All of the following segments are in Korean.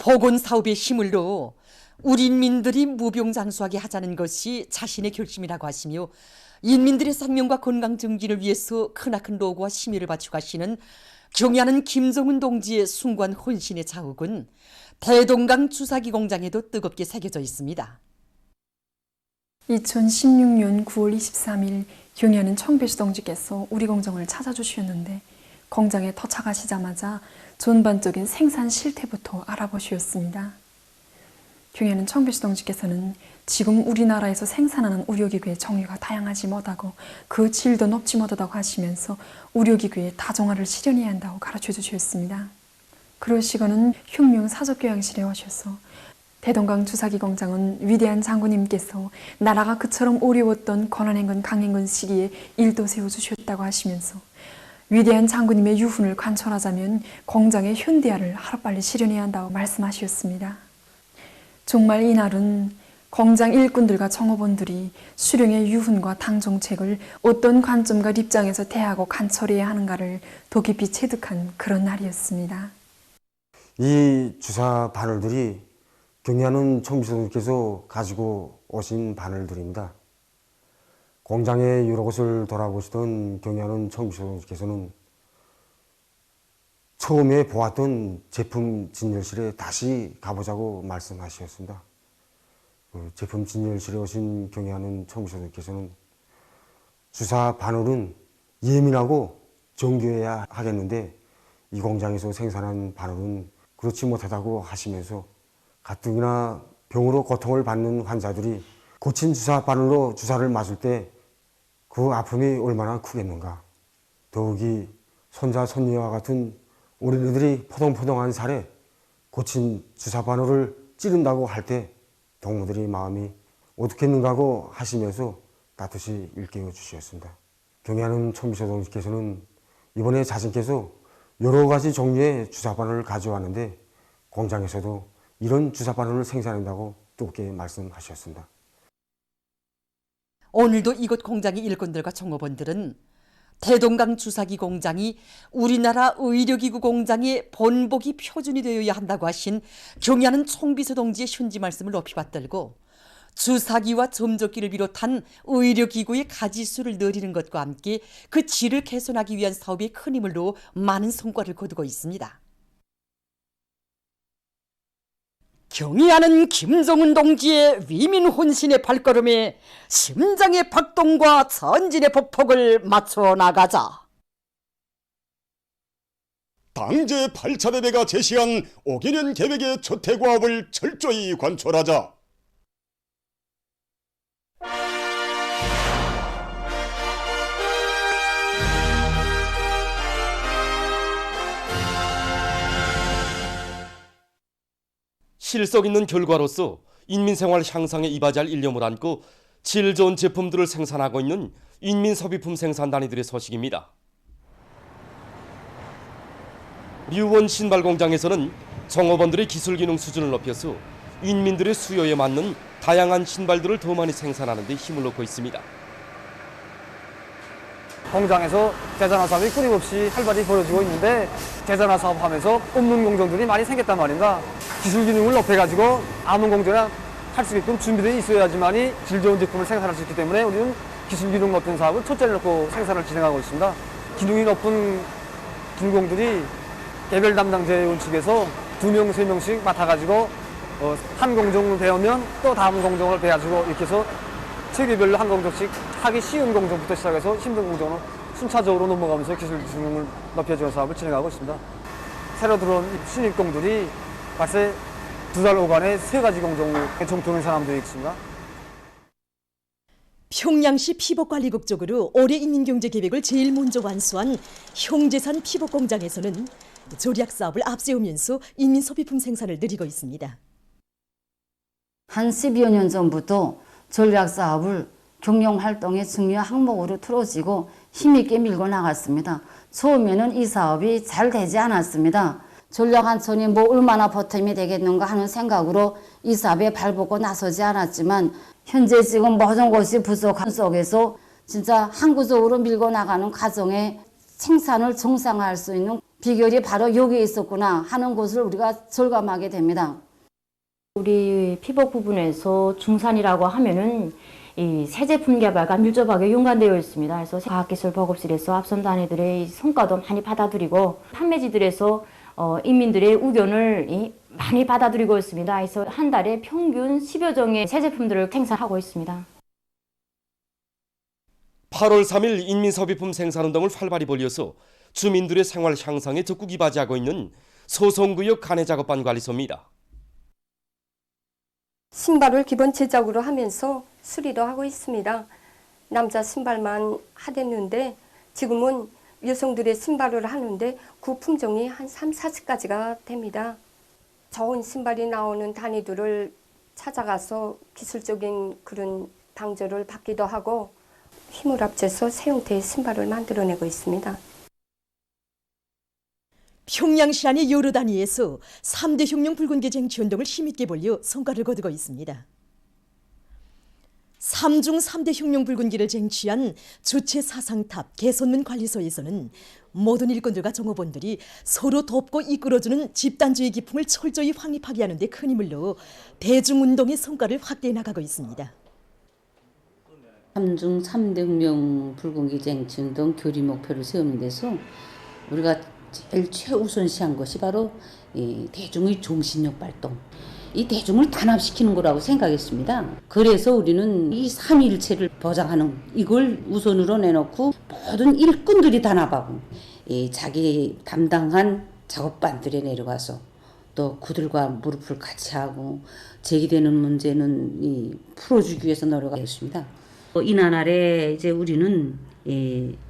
보건 사업의 힘을로 우리 인민들이 무병장수하게 하자는 것이 자신의 결심이라고 하시며 인민들의 생명과 건강 증진을 위해서 크나큰 노고와 심혈을 바쳐 가시는 경의하는 김정은 동지의 숭고한 헌신의 자욱은 대동강 주사기 공장에도 뜨겁게 새겨져 있습니다. 2016년 9월 23일 경의하는 청배수 동지께서 우리 공장을 찾아주셨는데 공장에 도착하시자마자 전반적인 생산 실태부터 알아보셨습니다. 경의하는 청배수 동지께서는 지금 우리나라에서 생산하는 의료기구의 종류가 다양하지 못하고 그 질도 높지 못하다고 하시면서 의료기구의 다종화를 실현해야 한다고 가르쳐 주셨습니다. 그러시고는 혁명 사족교양실에 오셔서 대동강 주사기 공장은 위대한 장군님께서 나라가 그처럼 어려웠던 고난행군 강행군 시기에 일도 세워주셨다고 하시면서 위대한 장군님의 유훈을 관철하자면 공장의 현대화를 하루빨리 실현해야 한다고 말씀하셨습니다. 정말 이날은 공장 일꾼들과 종업원들이 수령의 유훈과 당정책을 어떤 관점과 입장에서 대하고 관철해야 하는가를 더 깊이 체득한 그런 날이었습니다. 이 주사 바늘들이 경의하는 청비서님께서 가지고 오신 바늘들입니다. 공장의 여러 곳을 돌아보시던 경의하는 청비서님께서는 처음에 보았던 제품 진열실에 다시 가보자고 말씀하셨습니다. 제품 진열실에 오신 경의하는 청비서님께서는 주사 바늘은 예민하고 정교해야 하겠는데 이 공장에서 생산한 바늘은 그렇지 못하다고 하시면서 가뜩이나 병으로 고통을 받는 환자들이 고친 주사 바늘로 주사를 맞을 때 그 아픔이 얼마나 크겠는가. 더욱이 손자 손녀와 같은 어린이들이 포동포동한 살에 고친 주사 바늘을 찌른다고 할 때 동무들의 마음이 어떻겠는가 고 하시면서 따뜻이 일깨워 주셨습니다. 경의하는 청비서 동지께서는 이번에 자신께서 여러 가지 종류의 주사 바늘을 가져왔는데 공장에서도 이런 주사 바늘을 생산한다고 뜨겁게 말씀하셨습니다. 오늘도 이곳 공장의 일꾼들과 종업원들은 대동강 주사기 공장이 우리나라 의료기구 공장의 본보기 표준이 되어야 한다고 하신 경의하는 총비서 동지의 현지 말씀을 높이 받들고 주사기와 점적기를 비롯한 의료기구의 가지수를 늘리는 것과 함께 그 질을 개선하기 위한 사업에 큰 힘을 넣어 많은 성과를 거두고 있습니다. 경의하는 김정은 동지의 위민 혼신의 발걸음에 심장의 박동과 전진의 폭폭을 맞춰 나가자. 당제 8차대대가 제시한 5개년 계획의 저태고압을 철저히 관철하자. 실속 있는 결과로서 인민생활 향상에 이바지할 일념을 안고 질 좋은 제품들을 생산하고 있는 인민소비품 생산단위들의 소식입니다. 류원 신발공장에서는 종업원들의 기술기능 수준을 높여서 인민들의 수요에 맞는 다양한 신발들을 더 많이 생산하는 데 힘을 넣고 있습니다. 공장에서 대전화 사업이 끊임없이 활발히 벌어지고 있는데 대전화 사업하면서 없는 공정들이 많이 생겼단 말입니다. 기술 기능을 높여가지고 아무 공정이나 할 수 있게끔 준비되어 있어야지만이 질 좋은 제품을 생산할 수 있기 때문에 우리는 기술 기능 높은 사업을 초점을 놓고 생산을 진행하고 있습니다. 기능이 높은 분공들이 개별 담당자원 측에서 2명, 3명씩 맡아가지고 한 공정을 배우면 또 다음 공정을 배워가지고 이렇게 해서 체계별로 한 공정씩 하기 쉬운 공정부터 시작해서 힘든 공정으로 순차적으로 넘어가면서 기술 기능을 높여주는 사업을 진행하고 있습니다. 새로 들어온 신입공들이 벌써 2달 오간에 3가지 공정을 정통인 사람들이 있습니다. 평양시 피복관리국 쪽으로 올해 인민경제계획을 제일 먼저 완수한 형제산 피복공장에서는 조리학 사업을 앞세우면서 인민소비품 생산을 늘리고 있습니다. 한 10여 년 전부터 전략 사업을 경영활동의 중요한 항목으로 틀어지고 힘있게 밀고 나갔습니다. 처음에는 이 사업이 잘 되지 않았습니다. 전략한천이 뭐 얼마나 보탬이 되겠는가 하는 생각으로 이 사업에 발벗고 나서지 않았지만 현재 지금 모든 것이 부족한 속에서 진짜 항구적으로 밀고 나가는 과정에 생산을 정상화할 수 있는 비결이 바로 여기에 있었구나 하는 것을 우리가 절감하게 됩니다. 우리 피복 부분에서 중산이라고 하면은 이 새 제품 개발과 밀접하게 연관되어 있습니다. 그래서 과학기술보급실에서 앞선 단위들의 성과도 많이 받아들이고 판매지들에서 인민들의 의견을 많이 받아들이고 있습니다. 그래서 한 달에 평균 10여 종의 새 제품들을 생산하고 있습니다. 8월 3일 인민소비품 생산운동을 활발히 벌여서 주민들의 생활 향상에 적극 이바지하고 있는 소송구역 간해작업반 관리소입니다. 신발을 기본 제작으로 하면서 수리도 하고 있습니다. 남자 신발만 하댔는데 지금은 여성들의 신발을 하는데 그 품종이 한 3, 40가지가 됩니다. 좋은 신발이 나오는 단위들을 찾아가서 기술적인 그런 방조를 받기도 하고 힘을 합쳐서 새 형태의 신발을 만들어내고 있습니다. 평양시 안의 여러 단위에서 3대 혁명 붉은개 쟁취운동을 힘있게 벌려 성과를 거두고 있습니다. 3중 3대 혁명 붉은기를 쟁취한 주체 사상탑 개선문 관리소에서는 모든 일꾼들과 종업원들이 서로 돕고 이끌어주는 집단주의 기풍을 철저히 확립하게 하는 데 큰 힘을 넣어 대중운동의 성과를 확대해 나가고 있습니다. 3중 3대 혁명 붉은기 쟁취운동 교리 목표를 세우는 데서 우리가 제일 최우선시한 것이 바로 이 대중의 종신력 발동, 이 대중을 단합시키는 거라고 생각했습니다. 그래서 우리는 이 삼위일체를 보장하는 이걸 우선으로 내놓고 모든 일꾼들이 단합하고 자기 담당한 작업반들에 내려가서 또 그들과 무릎을 같이 하고 제기되는 문제는 풀어주기 위해서 노력했습니다. 이날 아래 이제 우리는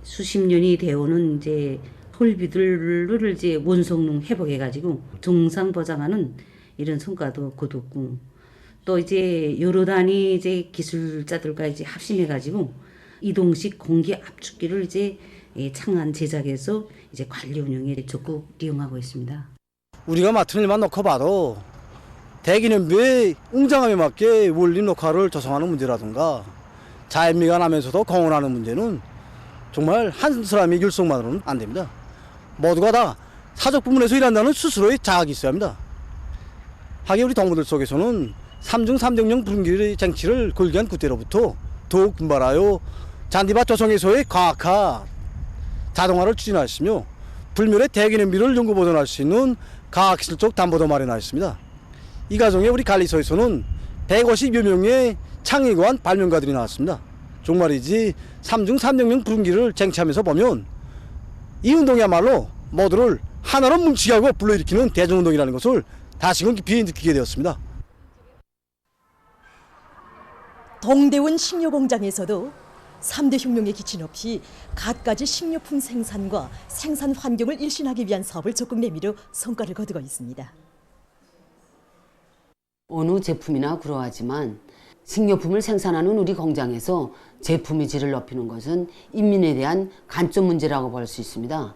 수십 년이 되어오는 이제 홀비들을 이제 원성능 회복해가지고 정상 보장하는 이런 성과도 거뒀고, 또 이제 여러 단위 이제 기술자들과 이제 합심해가지고 이동식 공기 압축기를 이제 창안 제작해서 이제 관리 운영에 적극 이용하고 있습니다. 우리가 맡은 일만 놓고 봐도 대기냄비의 웅장함에 맞게 원림 녹화를 조성하는 문제라든가 자연미가 나면서도 공헌하는 문제는 정말 한 사람의 결속만으로는 안 됩니다. 모두가 다 사적 부문에서 일한다는 스스로의 자학이 있어야 합니다. 하긴 우리 동무들 속에서는 3중 3대 혁명 붉은기 쟁취를 걸기한 그때로부터 더욱 분발하여 잔디밭 조성에서의 과학화, 자동화를 추진하시며 불멸의 대기냄비를 연구 보존할 수 있는 과학기술적 담보도 마련하였습니다. 이 과정에 우리 관리소에서는 150여 명의 창의관 발명가들이 나왔습니다. 정말이지 3중 3대 혁명 붉은기를 쟁취하면서 보면 이 운동이야말로 모두를 하나로 뭉치게 하고 불러일으키는 대중운동이라는 것을 다시금 깊이 느끼게 되었습니다. 동대원 식료공장에서도 3대 혁명에 기치 높이 갖가지 식료품 생산과 생산 환경을 일신하기 위한 사업을 적극 내밀어 성과를 거두고 있습니다. 어느 제품이나 그러하지만 식료품을 생산하는 우리 공장에서 제품의 질을 높이는 것은 인민에 대한 간접 문제라고 볼 수 있습니다.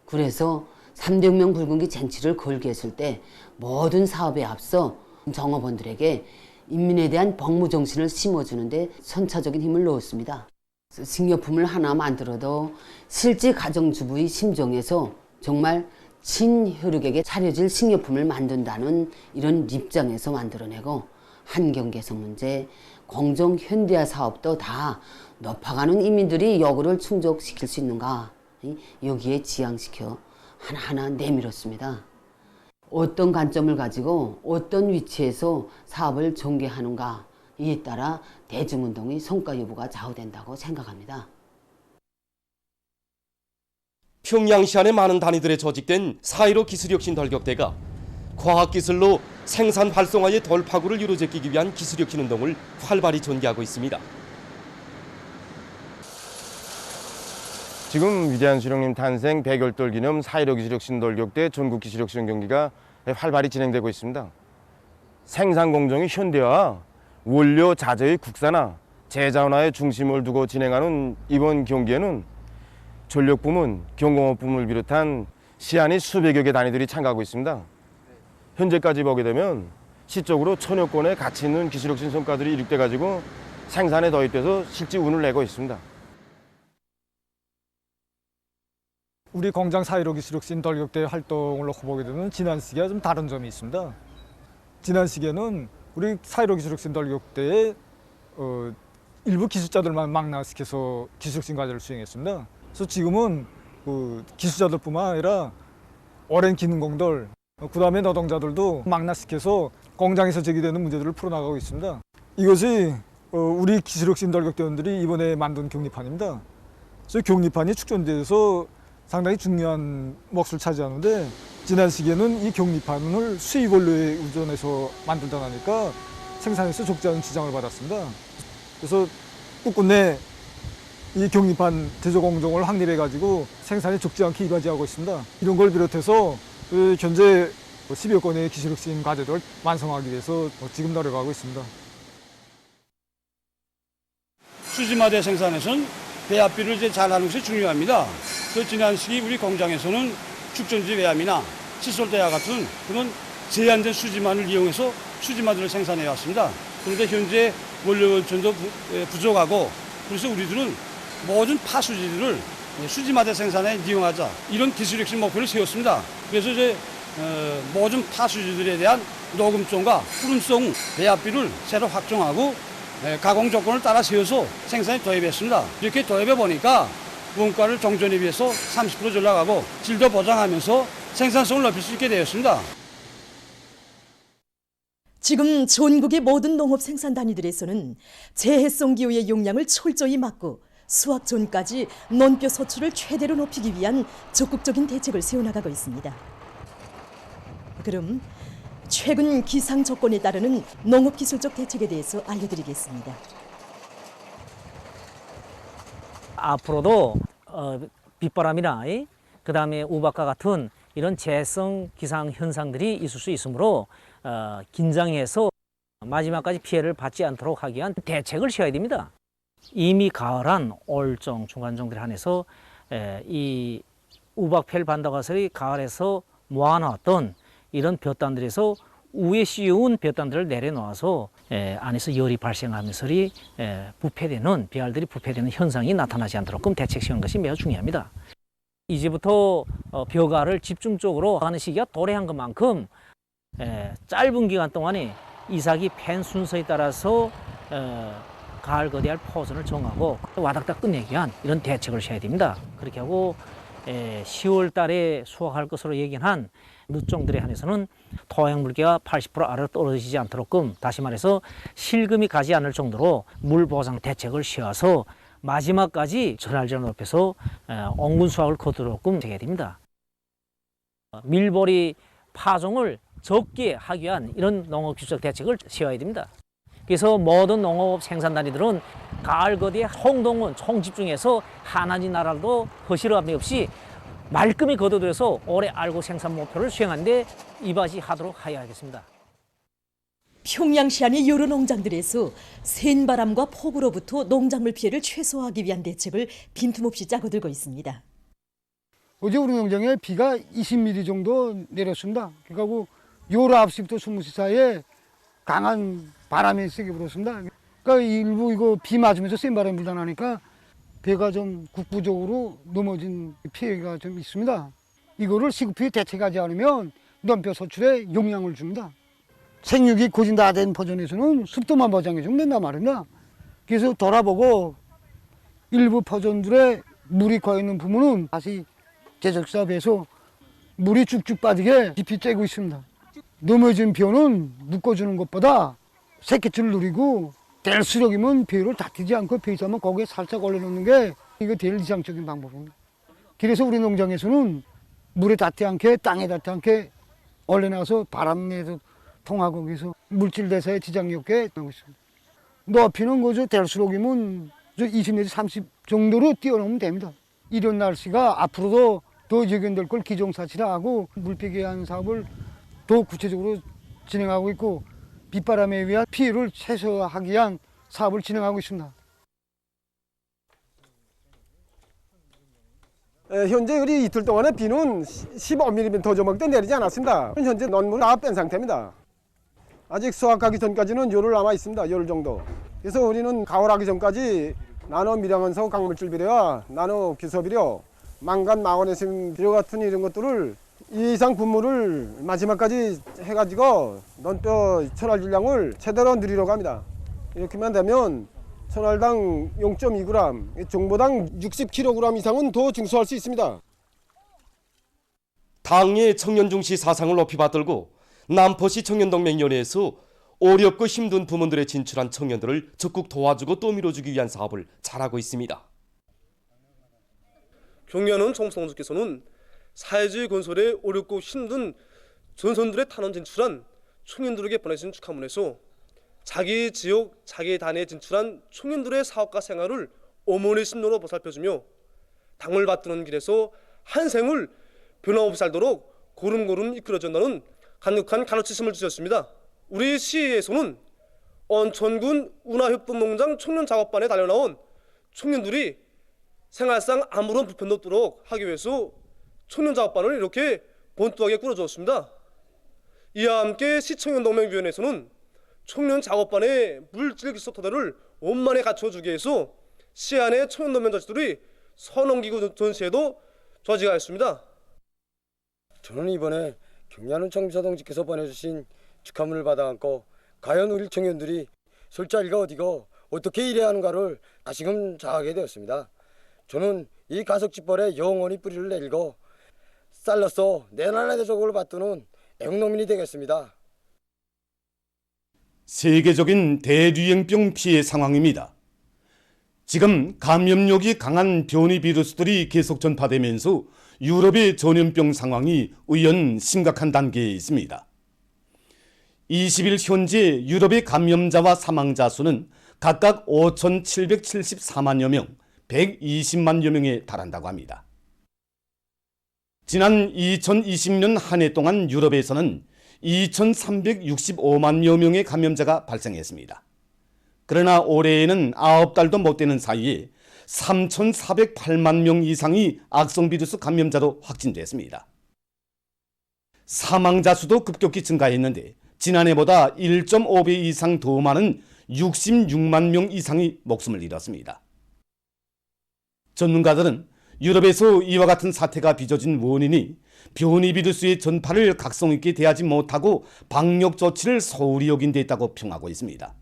그래서 3대 혁명 붉은기 쟁취를 걸게 했을 때 모든 사업에 앞서 종업원들에게 인민에 대한 복무 정신을 심어주는데 선차적인 힘을 넣었습니다. 식료품을 하나 만들어도 실제 가정주부의 심정에서 정말 친혈육에게 차려질 식료품을 만든다는 이런 입장에서 만들어내고 환경 개선 문제, 공정 현대화 사업도 다 높아가는 인민들이 요구를 충족시킬 수 있는가, 여기에 지향시켜 하나하나 내밀었습니다. 어떤 관점을 가지고 어떤 위치에서 사업을 전개하는가, 이에 따라 대중운동의 성과 여부가 좌우된다고 생각합니다. 평양시 안의 많은 단위들에 조직된 4.15 기술혁신 돌격대가 과학기술로 생산 활성화의 돌파구를 이루어제끼기 위한 기술혁신 운동을 활발히 전개하고 있습니다. 지금 위대한 수령님 탄생 100여돌 기념 4.15 기술혁신 돌격대 전국 기술혁신 경기가 활발히 진행되고 있습니다. 생산 공정의 현대화, 원료 자재의 국산화, 재자원화에 중심을 두고 진행하는 이번 경기에는 전력 부문, 경공업 부문을 비롯한 시안의 수백여 개 단위들이 참가하고 있습니다. 현재까지 보게 되면 시적으로 1000여 건의 가치 있는 기술혁신 성과들이 이룩돼 가지고 생산에 도입돼서 실제 운을 내고 있습니다. 우리 공장 4.15 기술혁신 돌격대 활동을 놓고 보게 되면 지난 시기와 좀 다른 점이 있습니다. 지난 시기에는 우리 4.15 기술혁신 돌격대에 일부 기술자들만 망라시켜서 기술혁신 과제를 수행했습니다. 그래서 지금은 기술자들뿐만 아니라 오랜 기능공들, 그 다음에 노동자들도 망라시켜서 공장에서 제기되는 문제들을 풀어나가고 있습니다. 이것이 우리 기술혁신 돌격대원들이 이번에 만든 격리판입니다. 그래서 격리판이 축전대에서 상당히 중요한 몫을 차지하는데, 지난 시기에는 이 격리판을 수입 원료에 의존해서 만들다 나니까 생산에서 적지 않은 지장을 받았습니다. 그래서 끝끝내 이 격리판 제조 공정을 확립해가지고 생산에 적지 않게 이바지하고 있습니다. 이런 걸 비롯해서 현재 10여 건의 기술혁신 과제들을 완성하기 위해서 지금 노력하고 있습니다. 수지마대 생산에서는 배합비를 이제 잘하는 것이 중요합니다. 그 지난 시기 우리 공장에서는 축전지 배합이나 칫솔대와 같은 그런 제한된 수지만을 이용해서 수지마대를 생산해 왔습니다. 그런데 현재 원료 원천도 부족하고, 그래서 우리들은 모든 파수지들을 수지마대 생산에 이용하자, 이런 기술혁신 목표를 세웠습니다. 그래서 이제 모든 파수지들에 대한 녹음성과 후름성 배합비를 새로 확정하고 가공 조건을 따라 세워서 생산에 도입했습니다. 이렇게 도입해 보니까 원가를 종전에 비해서 30% 전락하고 질도 보장하면서 생산성을 높일 수 있게 되었습니다. 지금 전국의 모든 농업 생산 단위들에서는 재해성 기후의 용량을 철저히 막고 수확 전까지 논뼈 소출을 최대로 높이기 위한 적극적인 대책을 세워나가고 있습니다. 그럼 최근 기상 조건에 따르는 농업기술적 대책에 대해서 알려드리겠습니다. 앞으로도 빗바람이나 그다음에 우박과 같은 이런 재해성 기상 현상들이 있을 수 있으므로 긴장해서 마지막까지 피해를 받지 않도록 하기 위한 대책을 세워야 됩니다. 이미 가을한 올정 중간정들에 한해서 이 우박펠 반다가설이 가을에서 모아놨던 이런 볕단들에서 우에 씌운 볕단들을 내려놓아서 안에서 열이 발생하면서 부패되는, 배알들이 부패되는 현상이 나타나지 않도록 대책 세우는 것이 매우 중요합니다. 이제부터 벼가를 집중적으로 하는 시기가 도래한 것만큼 짧은 기간 동안에 이삭이 팬 순서에 따라서 가을 거대할 포선을 정하고 와닥닥 끝내기 위한 이런 대책을 세워야 됩니다. 그렇게 하고 10월 달에 수확할 것으로 예견한 늦종들에 한해서는 토양 물기가 80% 아래로 떨어지지 않도록끔, 다시 말해서 실금이 가지 않을 정도로 물 보상 대책을 세워서 마지막까지 전할전을 높여서 온군 수확을 거두도록끔 해야 됩니다. 밀보리 파종을 적게 하기 위한 이런 농업기술적 대책을 세워야 됩니다. 그래서 모든 농업 생산 단위들은 가을 거대에 홍동원 총집중해서 하나지 나라도 허시름함이 없이 말끔히 거둬들여서 올해 알고 생산 목표를 수행하는데 이바지하도록 하여야 하겠습니다. 평양시 안의 여러 농장들에서 센바람과 폭우로부터 농작물 피해를 최소화하기 위한 대책을 빈틈없이 짜고들고 있습니다. 어제 우리 농장에 비가 20mm 정도 내렸습니다. 그러니까 19시부터 20시 사이에 강한 바람이 세게 불었습니다. 그러니까 일부 이거 비 맞으면서 센 바람이 불다 나니까 배가 좀 국부적으로 넘어진 피해가 좀 있습니다. 이거를 시급히 대책하지 않으면 논뼈 소출에 영향을 줍니다. 생육이 고진 다 된 포전에서는 습도만 보장해주면 된단 말입니다. 그래서 돌아보고 일부 포전들의 물이 고여있는 부분은 다시 제적사업에서 물이 쭉쭉 빠지게 깊이 쬐고 있습니다. 넘어진 벼는 묶어주는 것보다 새끼줄을 누리고 댈수력이면 벼를 다치지 않고 벼 있으면 거기에 살짝 올려놓는 게 이거 제일 이상적인 방법입니다. 그래서 우리 농장에서는 물에 닿지 않게, 땅에 닿지 않게 올려놔서 바람에도 통하고 그래서 물질 대사에 지장이 없게 하고 있습니다. 높이는 거죠. 댈수록이면 20 내지 30 정도로 뛰어넘으면 됩니다. 이런 날씨가 앞으로도 더 적용될 걸 기정사실화하고 물빼기한 사업을 더 구체적으로 진행하고 있고 빗바람에 의한 피해를 최소화하기 위한 사업을 진행하고 있습니다. 현재 우리 이틀 동안의 비는 15mm 저먹대 내리지 않았습니다. 현재 논문을 다 뺀 상태입니다. 아직 수확하기 전까지는 열흘 남아 있습니다. 열흘 정도. 그래서 우리는 가을하기 전까지 나노 밀양원소 강물질 비료와 나노 기소 비료 망간, 마그네슘 비료 같은 이런 것들을 이 이상 분무를 마지막까지 해가지고 논뼈 천알 질량을 최대로 늘리려고 합니다. 이렇게만 되면 천알당 0.2g, 종보당 60kg 이상은 더 증수할 수 있습니다. 당의 청년 중시 사상을 높이 받들고 남포시 청년동맹위원회에서 어렵고 힘든 부문들에 진출한 청년들을 적극 도와주고 또 밀어주기 위한 사업을 잘하고 있습니다. 경의하는 총수께서는 사회주의 건설에 어렵고 힘든 전선들의 탄원 진출한 청년들에게 보내신 축하문에서 자기 지역, 자기 단에 진출한 청년들의 사업과 생활을 어머니 심로로 보살펴주며 당을 받드는 길에서 한 생을 변함없이 살도록 고름고름 이끌어준다는 강력한 가르치심을 주셨습니다. 우리 시에서는 언천군 운하협동농장 청년작업반에 달려나온 청년들이 생활상 아무런 불편도 없도록 하기 위해서 청년작업반을 이렇게 본투하게 꾸려주었습니다. 이와 함께 시청년동맹위원회에서는 청년작업반의 물질 기술 토대를 원만히 갖춰주기 위해서 시안의 청년동맹 조직들이 선언기구 전시회도 조직하였습니다. 저는 이번에 경의하는 청비서동지께서 보내주신 축하문을 받아 안고 과연 우리 청년들이 설 자리가 어디고 어떻게 일해야 하는가를 다시금 자하게 되었습니다. 저는 이 가석지벌에 영원히 뿌리를 내리고 쌀로서 내 나라 대적을 받드는 애국농민이 되겠습니다. 세계적인 대유행병 피해 상황입니다. 지금 감염력이 강한 변이 비루스들이 계속 전파되면서 유럽의 전염병 상황이 의연 심각한 단계에 있습니다. 20일 현재 유럽의 감염자와 사망자 수는 각각 5,774만여 명, 120만여 명에 달한다고 합니다. 지난 2020년 한 해 동안 유럽에서는 2,365만여 명의 감염자가 발생했습니다. 그러나 올해에는 9달도 못 되는 사이에 3,408만 명 이상이 악성 비루스 감염자로 확진됐습니다. 사망자 수도 급격히 증가했는데 지난해보다 1.5배 이상 더 많은 66만 명 이상이 목숨을 잃었습니다. 전문가들은 유럽에서 이와 같은 사태가 빚어진 원인이 변이 비루스의 전파를 각성 있게 대하지 못하고 방역 조치를 소홀히 여긴 데 있다고 평하고 있습니다.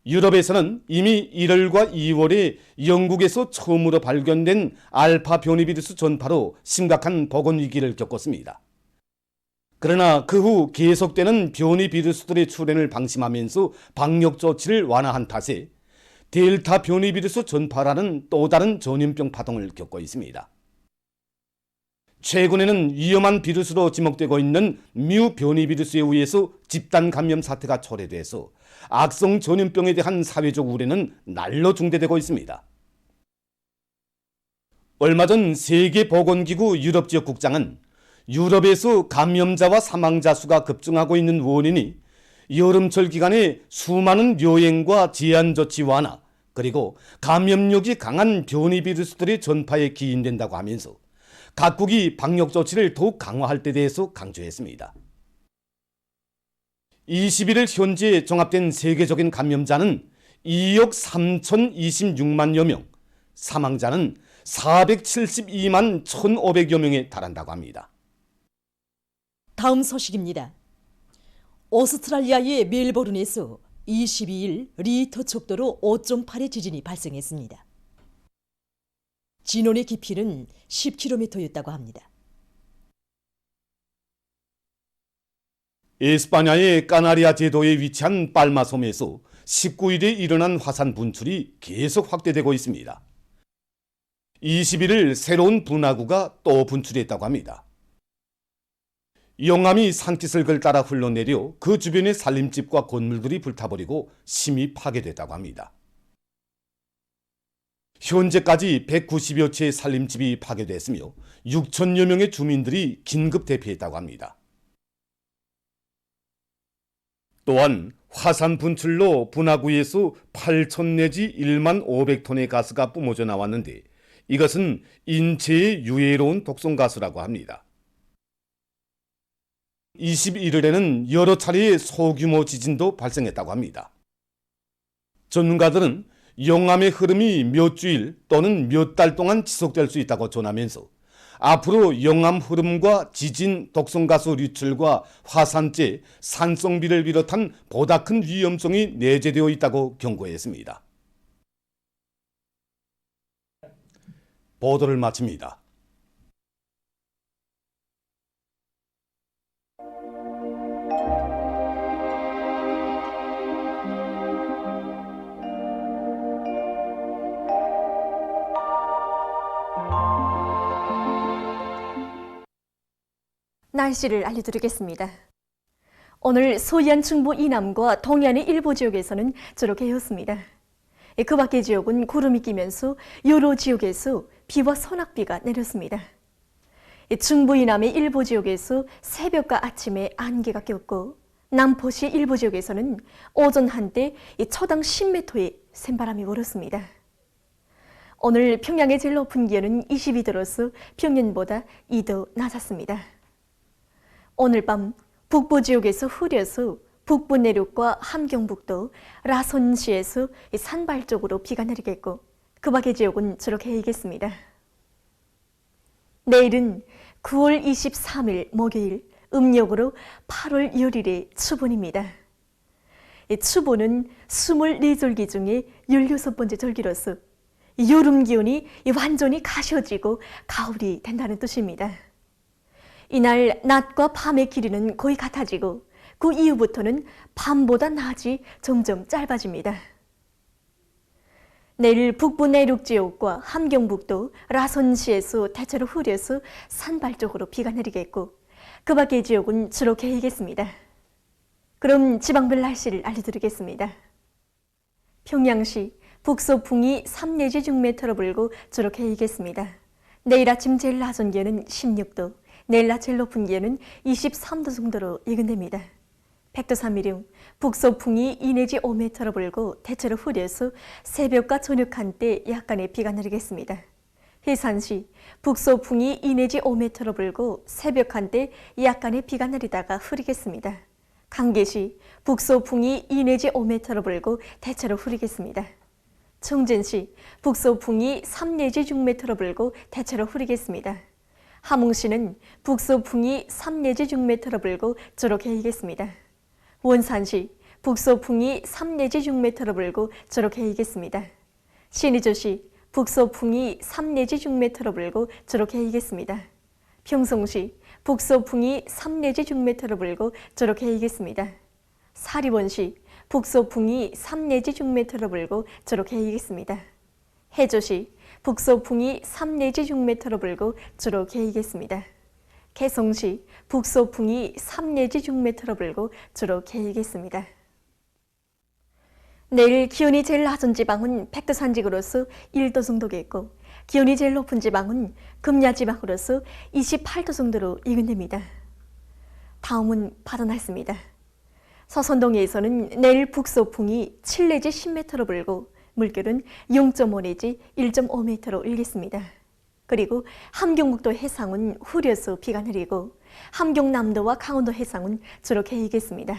유럽에서는 이미 1월과 2월에 영국에서 처음으로 발견된 알파 변이 비루스 전파로 심각한 보건 위기를 겪었습니다. 그러나 그 후 계속되는 변이 비루스들의 출현을 방심하면서 방역 조치를 완화한 탓에 델타 변이 비루스 전파라는 또 다른 전염병 파동을 겪고 있습니다. 최근에는 위험한 비루스로 지목되고 있는 뮤 변이 비루스에 의해서 집단 감염 사태가 초래돼서 악성 전염병에 대한 사회적 우려는 날로 중대되고 있습니다. 얼마 전 세계보건기구 유럽지역 국장은 유럽에서 감염자와 사망자 수가 급증하고 있는 원인이 여름철 기간에 수많은 여행과 제한 조치 완화 그리고 감염력이 강한 변이 비루스들의 전파에 기인된다고 하면서 각국이 방역 조치를 더욱 강화할 때 대해서 강조했습니다. 21일 현재 종합된 세계적인 감염자는 2억 3,026만여 명, 사망자는 472만 1,500여 명에 달한다고 합니다. 다음 소식입니다. 오스트랄리아의 멜버른에서 22일 리터 척도로 5.8의 지진이 발생했습니다. 진원의 깊이는 10km였다고 합니다. 에스파냐의 까나리아 제도에 위치한 빨마섬에서 19일에 일어난 화산 분출이 계속 확대되고 있습니다. 21일 새로운 분화구가 또 분출했다고 합니다. 용암이 산기슭을 따라 흘러내려 그 주변의 살림집과 건물들이 불타버리고 심히 파괴됐다고 합니다. 현재까지 190여 채의 살림집이 파괴됐으며 6천여 명의 주민들이 긴급 대피했다고 합니다. 또한 화산 분출로 분화구에서 8천 내지 1만 500톤의 가스가 뿜어져 나왔는데 이것은 인체에 유해로운 독성가스라고 합니다. 21일에는 여러 차례의 소규모 지진도 발생했다고 합니다. 전문가들은 영암의 흐름이 몇 주일 또는 몇 달 동안 지속될 수 있다고 전하면서 앞으로 영암 흐름과 지진, 독성가스 유출과 화산재, 산성비를 비롯한 보다 큰 위험성이 내재되어 있다고 경고했습니다. 보도를 마칩니다. 날씨를 알려드리겠습니다. 오늘 소이안 중부 이남과 동해안의 일부 지역에서는 주로 개였습니다. 그 밖의 지역은 구름이 끼면서 여러 지역에서 비와 소낙비가 내렸습니다. 중부 이남의 일부 지역에서 새벽과 아침에 안개가 꼈고 남포시의 일부 지역에서는 오전 한때 초당 10m의 샘바람이 불었습니다. 오늘 평양의 제일 높은 기온은 22도로서 평년보다 2도 낮았습니다. 오늘 밤 북부 지역에서 흐려서 북부 내륙과 함경북도, 라선시에서 산발 쪽으로 비가 내리겠고 그 밖의 지역은 주로 개이겠습니다. 내일은 9월 23일 목요일, 음력으로 8월 열일의 추분입니다. 추분은 24절기 중에 16번째 절기로서 여름 기온이 완전히 가셔지고 가을이 된다는 뜻입니다. 이날 낮과 밤의 길이는 거의 같아지고 그 이후부터는 밤보다 낮이 점점 짧아집니다. 내일 북부 내륙 지역과 함경북도, 라선시에서 대체로 흐려서 산발 쪽으로 비가 내리겠고 그 밖의 지역은 주로 개이겠습니다. 그럼 지방별 날씨를 알려드리겠습니다. 평양시 북서풍이 3 내지 6m 불고 주로 개이겠습니다. 내일 아침 제일 낮은 기온은 16도, 내일 낮 제일 높은 기온은 23도 정도로 예견됩니다. 백두산미령 북서풍이 2 내지 5m로 불고 대체로 흐려서 새벽과 저녁 한때 약간의 비가 내리겠습니다. 해산시 북서풍이 2 내지 5m로 불고 새벽 한때 약간의 비가 내리다가 흐리겠습니다. 강계시 북서풍이 2 내지 5m로 불고 대체로 흐리겠습니다. 청진시 북서풍이 3 내지 6m로 불고 대체로 흐리겠습니다. 함흥시는 북서풍이 3 내지 6m로 불고 주로 개이겠습니다. 원산시 북서풍이 3 내지 6m로 불고 주로 개이겠습니다. 신의주시 북서풍이 3 내지 6m로 불고 주로 개이겠습니다. 평성시 북서풍이 3 내지 6m로 불고 주로 개이겠습니다. 사리원시 북서풍이 3 내지 6m로 불고 주로 개이겠습니다. 해조시 북서풍이 3 내지 6m로 불고 주로 개이겠습니다. 개성시 북서풍이 3 내지 6m로 불고 주로 개이겠습니다. 내일 기온이 제일 낮은 지방은 백두산지구로서 1도 정도겠고 기온이 제일 높은 지방은 금야지방으로서 28도 정도로 예견됩니다. 다음은 바다 날씨입니다. 서선동해에서는 내일 북서풍이 7 내지 10m로 불고 물결은 0.5 내지 1.5m로 일겠습니다. 그리고 함경북도 해상은 흐려서 비가 내리고 함경남도와 강원도 해상은 주로 개이겠습니다.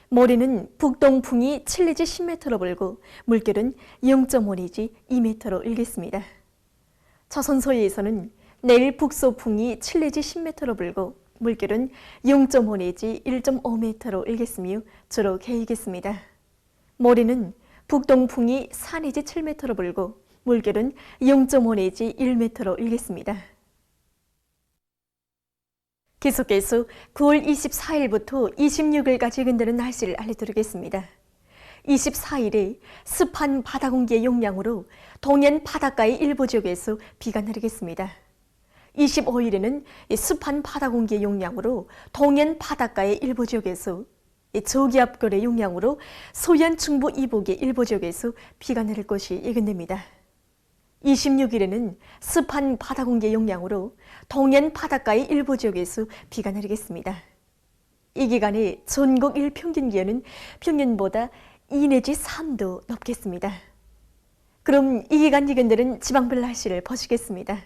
모레는 북동풍이 7 내지 10m로 불고 물결은 0.5 내지 2m로 일겠습니다. 조선서해에서는 내일 북서풍이 7 내지 10m로 불고 물결은 0.5 내지 1.5m로 일겠으며 주로 개이겠습니다. 모레는 북동풍이 4 내지 7m로 불고 물결은 0.5 내지 1m로 일겠습니다. 계속해서 9월 24일부터 26일까지 예견되는 날씨를 알려드리겠습니다. 24일에 습한 바다 공기의 영향으로 동해안 바닷가의 일부 지역에서 비가 내리겠습니다. 25일에는 습한 바다 공기의 영향으로 동해안 바닷가의 일부 지역에서 저기압골의 영향으로 소이안 중부 이북의 일부 지역에서 비가 내릴 것이 예견됩니다. 26일에는 습한 바다 공기의 영향으로 동해안 바닷가의 일부 지역에서 비가 내리겠습니다. 이 기간에 전국 일평균 기온은 평년보다 2 내지 3도 높겠습니다. 그럼 이 기간 예견되는 지방별 날씨를 보시겠습니다.